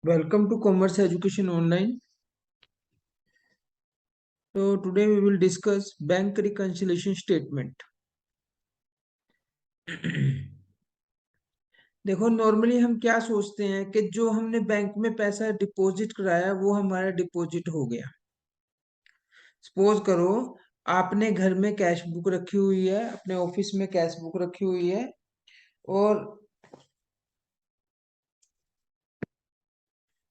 Welcome to Commerce Education Online. So today we will discuss bank reconciliation statement. देखो normally हम क्या सोचते हैं कि जो हमने बैंक में पैसा डिपॉजिट कराया वो हमारा डिपॉजिट हो गया। सपोज करो आपने घर में कैश बुक रखी हुई है, अपने ऑफिस में कैश बुक रखी हुई है और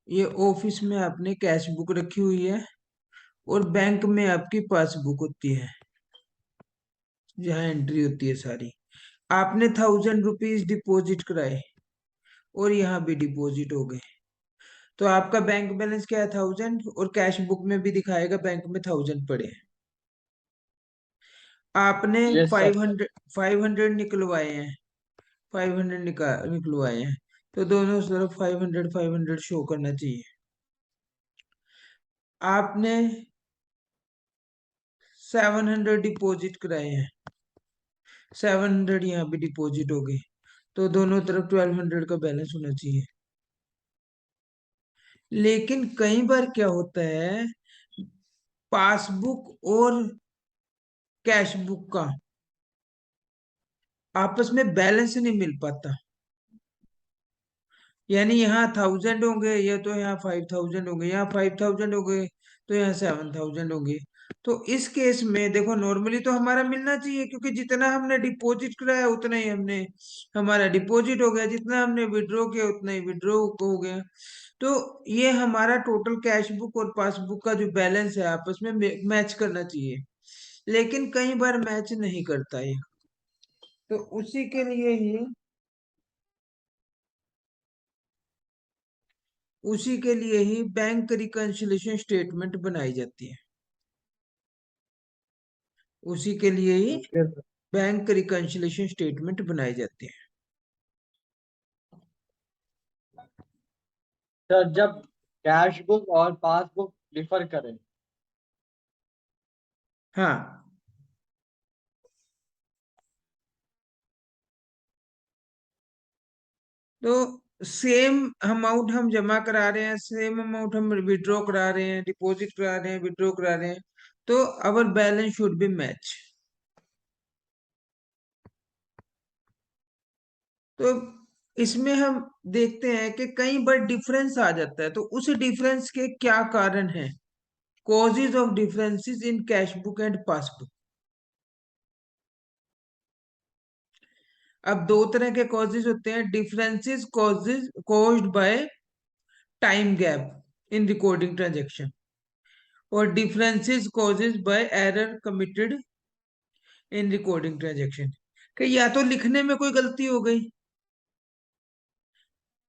ये ऑफिस में आपने कैश बुक रखी हुई है और बैंक में आपकी पासबुक होती है जहाँ एंट्री होती है सारी। आपने 1000 रुपीज डिपॉजिट कराए और यहाँ भी डिपॉजिट हो गए, तो आपका बैंक बैलेंस क्या है 1000 और कैश बुक में भी दिखाएगा बैंक में 1000 पड़े हैं। आपने यस सर। 500 निकलवाए हैं, 500 निकलवाए हैं, तो दोनों तरफ 500 शो करना चाहिए। आपने 700 डिपॉजिट कराए हैं, 700 यहाँ भी डिपॉजिट हो गए, तो दोनों तरफ 1200 का बैलेंस होना चाहिए। लेकिन कई बार क्या होता है, पासबुक और कैश बुक का आपस में बैलेंस नहीं मिल पाता। यानी यहाँ 1000 होंगे या तो यहाँ 5000 होंगे, यहाँ 5000 हो गए तो यहाँ 7000 होंगे। तो इस केस में देखो नॉर्मली तो हमारा मिलना चाहिए, क्योंकि जितना हमने डिपॉजिट कराया उतना ही हमने हमारा डिपॉजिट हो गया, जितना हमने विड्रॉ किया उतना ही विड्रॉ हो गया। तो ये हमारा टोटल कैश बुक और पासबुक का जो बैलेंस है आपस में मैच करना चाहिए, लेकिन कई बार मैच नहीं करता ये। तो उसी के लिए ही बैंक रिकंसिलिएशन स्टेटमेंट बनाई जाती है। उसी के लिए ही okay sir. Bank reconciliation statement बनाई जाती है। सर जब कैश बुक और पासबुक डिफर करें। हाँ, तो सेम अमाउंट हम जमा करा रहे हैं, सेम अमाउंट हम विड्रॉ करा रहे हैं, डिपॉजिट करा रहे हैं, विड्रॉ करा रहे हैं, तो our balance should be match. तो इसमें हम देखते हैं कि कई बार डिफरेंस आ जाता है, तो उस डिफरेंस के क्या कारण है, causes of differences in cash book and passbook. अब दो तरह के कॉजेज होते हैं, differences causes caused by time gap in recording transaction और differences causes by error committed in recording transaction. कि या तो लिखने में कोई गलती हो गई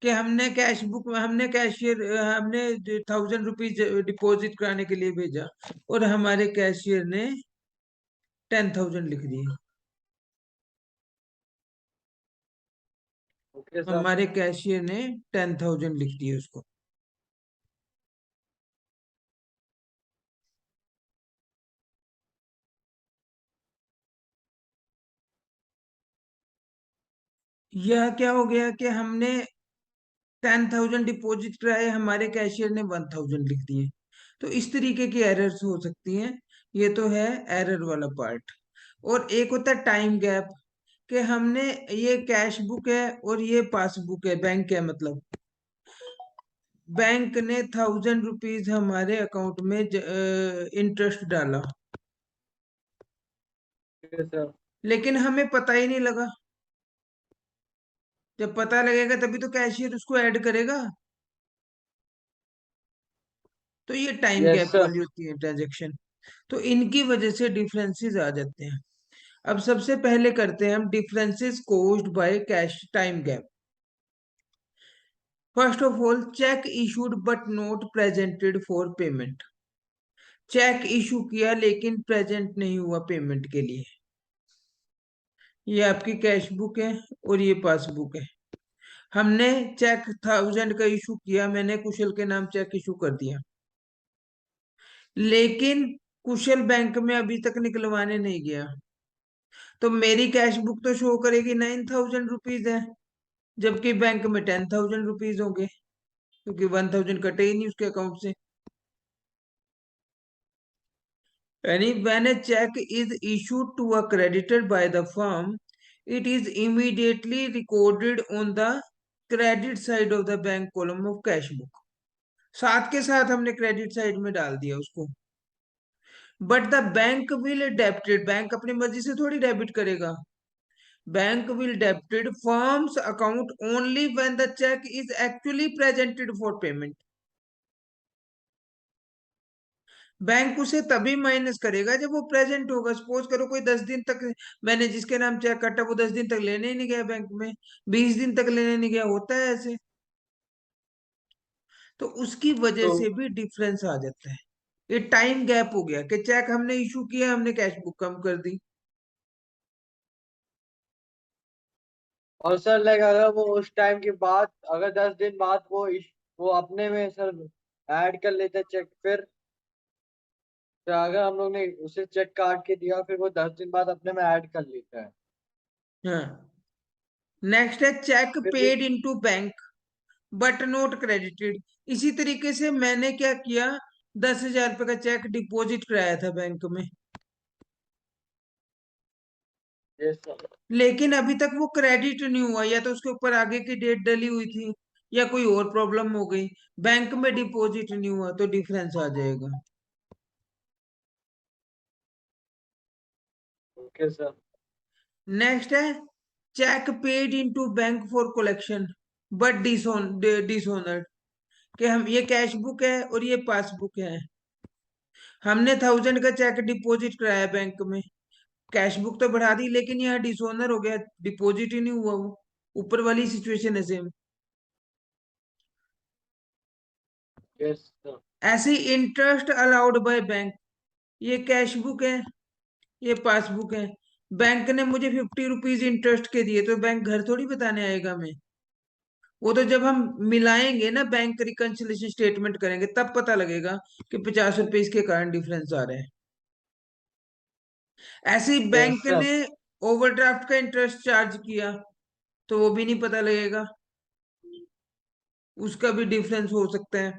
कि हमने कैश बुक में हमने कैशियर हमने 1000 रुपीज डिपॉजिट कराने के लिए भेजा और हमारे कैशियर ने 10,000 लिख दिए। Okay sir. हमारे कैशियर ने 10,000 लिख दिए उसको। यह क्या हो गया कि हमने 10,000 डिपॉजिट कराए, हमारे कैशियर ने 1000 लिख दिए। तो इस तरीके की एरर्स हो सकती हैं। ये तो है एरर वाला पार्ट। और एक होता है टाइम गैप, कि हमने ये कैश बुक है और ये पासबुक है, बैंक है मतलब बैंक ने 1000 रुपीज हमारे अकाउंट में इंटरेस्ट डाला, ओके सर। लेकिन हमें पता ही नहीं लगा। जब पता लगेगा तभी तो कैशियर उसको ऐड करेगा। तो ये टाइम यस गैप सर। वाली होती है ट्रांजेक्शन। तो इनकी वजह से डिफरेंसेस आ जाते हैं। अब सबसे पहले करते हैं हम differences caused by cash time gap. First of all, cheque issued but not presented for payment. Cheque issue किया लेकिन प्रेजेंट नहीं हुआ पेमेंट के लिए। ये आपकी कैश बुक है और ये पासबुक है। हमने चेक 1000 का इशू किया, मैंने कुशल के नाम चेक इशू कर दिया, लेकिन कुशल बैंक में अभी तक निकलवाने नहीं गया, तो मेरी कैश बुक तो शो करेगी 9000 रुपीज है, जबकि बैंक में 10,000 रुपीज होंगे। क्योंकि 1000 कटे ही नहीं उसके अकाउंट से। यानी when a check is issued to a creditor by the firm, it is immediately recorded on the credit side of the bank column of cash book। साथ के साथ हमने क्रेडिट साइड में डाल दिया उसको। But the bank will debited, bank अपनी मर्जी से थोड़ी डेबिट करेगा। Bank will debited firms account only when the cheque is actually presented for payment. Bank उसे तभी माइनस करेगा जब वो प्रेजेंट होगा। सपोज करो कोई 10 दिन तक मैंने जिसके नाम चेक काटा वो 10 दिन तक लेने ही नहीं गया बैंक में, 20 दिन तक लेने नहीं गया, होता है ऐसे। तो उसकी वजह तो से भी डिफरेंस आ जाता है। ये टाइम गैप हो गया कि चेक हमने इशू किया, हमने कैश बुक कम कर दी। और सर लाइक अगर वो उस टाइम के बाद अगर 10 दिन बाद वो अपने में सर ऐड कर लेते चेक, फिर अगर हम लोग ने उसे चेक काट के दिया फिर वो 10 दिन बाद अपने में ऐड कर लेता है, हाँ। नेक्स्ट है चेक फिर वो paid into bank but not credited. इसी तरीके से मैंने क्या किया, 10,000 रुपए का चेक डिपॉजिट कराया था बैंक में, ये सर। लेकिन अभी तक वो क्रेडिट नहीं हुआ, या तो उसके ऊपर आगे की डेट डली हुई थी या कोई और प्रॉब्लम हो गई, बैंक में डिपॉजिट नहीं हुआ, तो डिफरेंस आ जाएगा। Okay sir. नेक्स्ट है cheque paid into bank for collection but dishonoured. कि हम ये कैश बुक है और ये पासबुक है, हमने 1000 का चेक डिपॉजिट कराया बैंक में, कैश बुक तो बढ़ा दी, लेकिन यहाँ डिसोनर हो गया, डिपॉजिट ही नहीं हुआ वो। ऊपर वाली सिचुएशन है सेम। Yes sir. ऐसे ही इंटरेस्ट अलाउड बाय बैंक, ये कैश बुक है, ये पासबुक है। बैंक ने मुझे 50 रुपीज इंटरेस्ट के दिए, तो बैंक घर थोड़ी बताने आएगा हमें। वो तो जब हम मिलाएंगे ना, बैंक रिकंसिलिएशन स्टेटमेंट करेंगे, तब पता लगेगा कि 50 रुपए इसके कारण डिफरेंस आ रहे हैं। ऐसे ही यस बैंक सर। ने ओवरड्राफ्ट का इंटरेस्ट चार्ज किया, तो वो भी नहीं पता लगेगा, उसका भी डिफरेंस हो सकता है।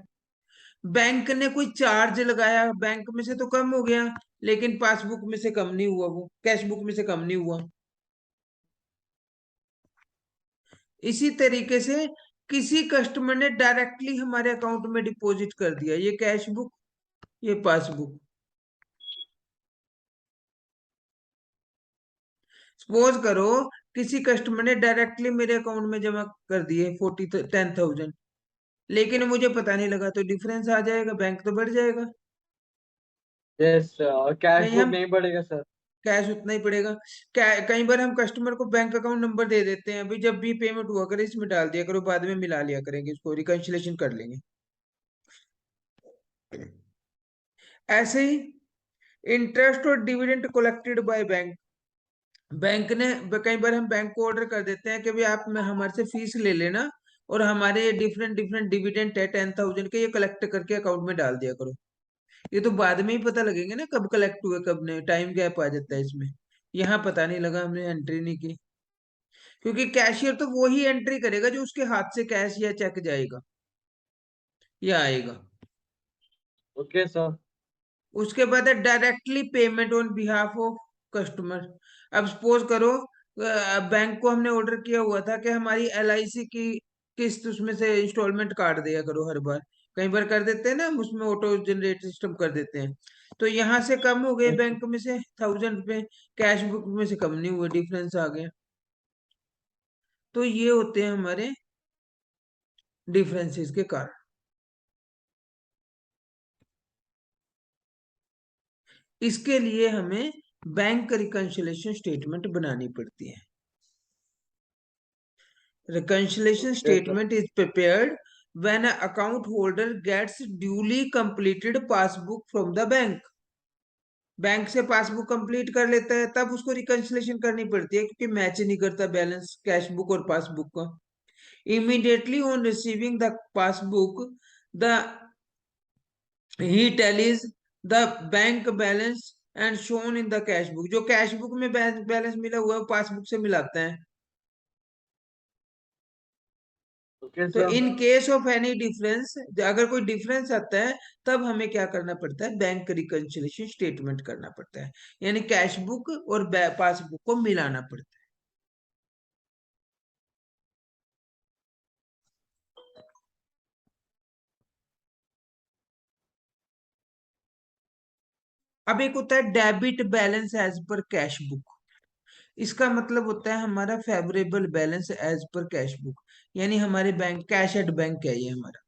बैंक ने कोई चार्ज लगाया, बैंक में से तो कम हो गया, लेकिन पासबुक में से कम नहीं हुआ, वो कैश बुक में से कम नहीं हुआ। इसी तरीके से किसी कस्टमर ने डायरेक्टली हमारे अकाउंट में डिपॉजिट कर दिया, ये कैश बुक, ये पासबुक। सपोज करो किसी कस्टमर ने डायरेक्टली मेरे अकाउंट में जमा कर दिए 10,000, लेकिन मुझे पता नहीं लगा, तो डिफरेंस आ जाएगा, बैंक तो बढ़ जाएगा। यस सर, और कैश कहीं बुक हम नहीं पड़ेगा सर। कैश उतना ही पड़ेगा। कई बार हम कस्टमर को बैंक अकाउंट नंबर दे देते हैं, अभी जब भी पेमेंट हुआ करे इसमें डाल दिया करो, बाद में मिला लिया करेंगे, इसको रिकंसिलेशन कर लेंगे। ऐसे ही इंटरेस्ट और dividend collected by bank, bank ने कई बार हम बैंक को ऑर्डर कर देते हैं कि भाई आप में हमारे से फीस ले लेना, और हमारे ये डिफरेंट डिफरेंट डिविडेंड है 10,000 के, ये कलेक्ट करके अकाउंट में डाल दिया करो। ये तो बाद में ही पता लगेंगे ना कब कलेक्ट हुए कब नहीं, टाइम गैप आ जाता है इसमें। यहाँ पता नहीं लगा, हमने एंट्री नहीं की। क्योंकि कैशियर तो वो ही एंट्री करेगा जो उसके हाथ से कैश या चेक जाएगा या आएगा। Okay sir. उसके बाद है directly payment on behalf of customer. अब सपोज करो बैंक को हमने ऑर्डर किया हुआ था कि हमारी LIC की किस्त उसमें से इंस्टॉलमेंट काट दिया करो हर बार। कई बार कर देते हैं ना हम, उसमें ऑटो जनरेट सिस्टम कर देते हैं। तो यहाँ से कम हो गए बैंक में से 1000 रुपए, कैश बुक में से कम नहीं हुए, डिफरेंस आ गया। तो ये होते हैं हमारे डिफरेंसेस के कारण। इसके लिए हमें बैंक रिकंसिलिएशन स्टेटमेंट बनानी पड़ती है। Reconciliation okay sir. statement is prepared when an account holder gets duly completed passbook from the bank। Bank से पासबुक कंप्लीट कर लेता है तब उसको रिकंसिलेशन करनी पड़ती है, क्योंकि मैच नहीं करता बैलेंस कैश बुक और पासबुक का। Immediately on receiving the passbook, the he tallies the bank balance and shown in the cash book. जो कैश बुक में बैलेंस मिला हुआ है वो पासबुक से मिलाता है। ओके तो sir. In case of any difference, अगर कोई डिफरेंस आता है, तब हमें क्या करना पड़ता है, बैंक रिकंसिलिएशन स्टेटमेंट करना पड़ता है, यानी कैश बुक और पासबुक को मिलाना पड़ता है। अब एक होता है debit balance as per cash book. इसका मतलब होता है हमारा favourable balance as per cash book, यानी हमारे बैंक कैश एट बैंक है ये हमारा।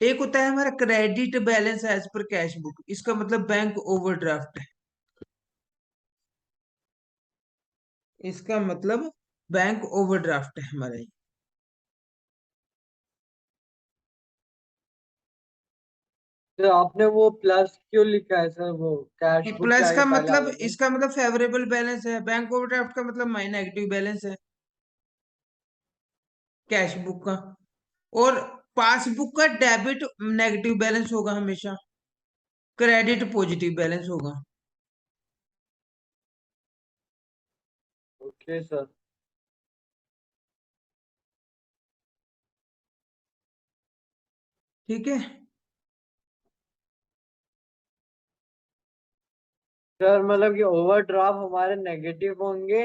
एक होता है हमारा credit balance as per cash book, इसका मतलब बैंक ओवरड्राफ्ट है। इसका मतलब बैंक ओवरड्राफ्ट है हमारा ये। सर आपने वो प्लस क्यों लिखा है सर, वो कैश बुक के प्लस आगे का पहले मतलब, वाले में? इसका मतलब फेवरेबल बैलेंस है, बैंक ओवरड्राफ्ट का मतलब माई नेगेटिव बैलेंस है कैश बुक का। और पासबुक का डेबिट नेगेटिव बैलेंस होगा हमेशा, क्रेडिट पॉजिटिव बैलेंस होगा। Okay sir. ठीक है। सर मतलब कि ओवरड्राफ्ट हमारे नेगेटिव होंगे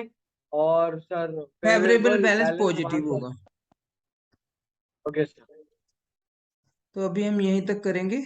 और sir favourable favourable balance balance हमारे पॉजिटिव होगा। Okay sir. तो अभी हम यहीं तक करेंगे।